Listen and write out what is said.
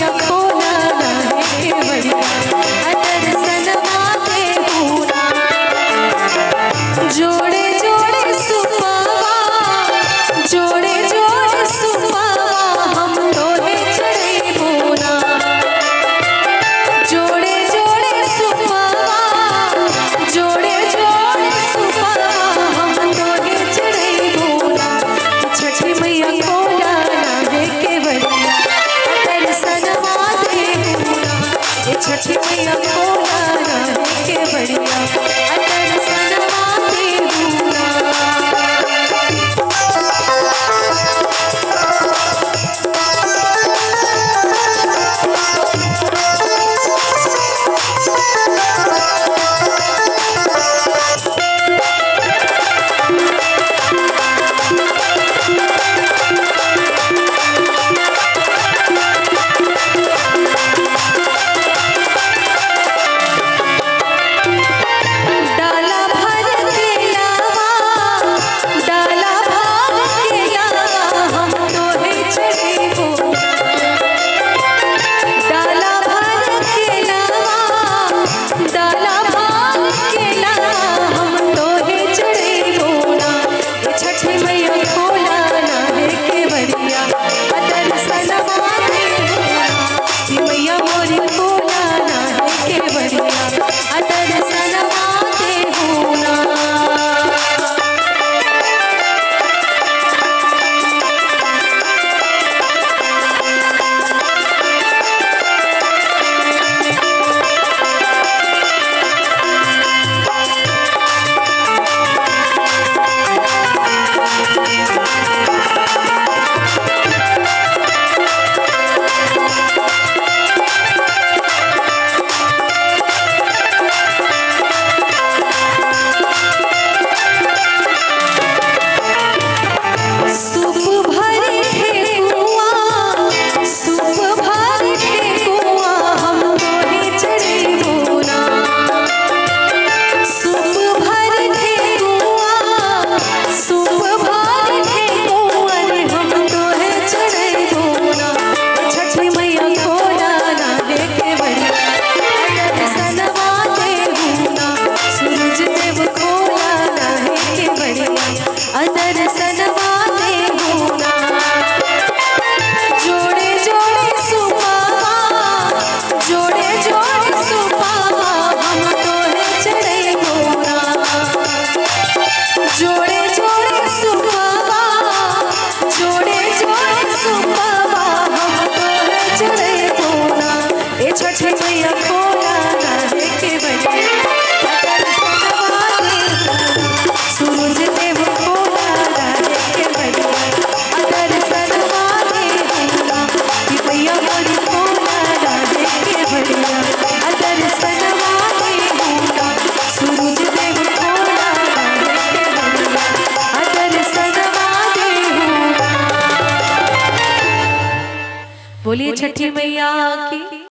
मैया खोला ना है केवड़िया दर्शनवा देहूना जोड़े जोड़े सुपावा जोड़े जोड़े सुपावा हम तोहे चढ़ैबोना जोड़े जोड़े सुपावा जोड़े जोड़े सुपावा हम तोहे चढ़ैबोना छठी मैया खोला ना है केवड़िया दर्शनवा देहूना छठी मैया खोला ना है केवड़िया दर्शनवा देहूना डाला भर के लावा डाला भर के लावा हम तोहे चढ़ैबो डाला भर के लावा डाला भर के लावा हम तोहे चढ़ैबोना छठी मैया खोला ना है केवड़िया दर्शनवा देहूना मैया मोरी खोला ना है केवड़िया दर्शनवा देहूना सूप भर ठेकुआ सूप भर ठेकुआ हम तोहे चढ़ैबोना सूप भर ठेकुआ सूप भर ठेकुआ रे हम तोहे चढ़ैबोना छठी मैया खोला ना है केवड़िया दर्शनवा देहूना सूरज देव खोला ना है केवड़िया दर्शनवा देहूना जोड़े जोड़े सुपावा जोड़े जोड़े सुपावा हम तोहे चढ़ैबोना जोड़े जोड़े सुपावा जोड़े जोड़े सुपावा हम तोहे चढ़ैबोना छठी मैया खोला ना है केवड़िया दर्शनवा देहूना सूरज देव खोला ना है केवड़िया दर्शनवा देहूना मैया मोरी खोला ना है केवड़िया दर्शनवा देहूना सूरज देव खोला ना है केवड़िया दर्शनवा देहूना। बोलिए छठी मैया की।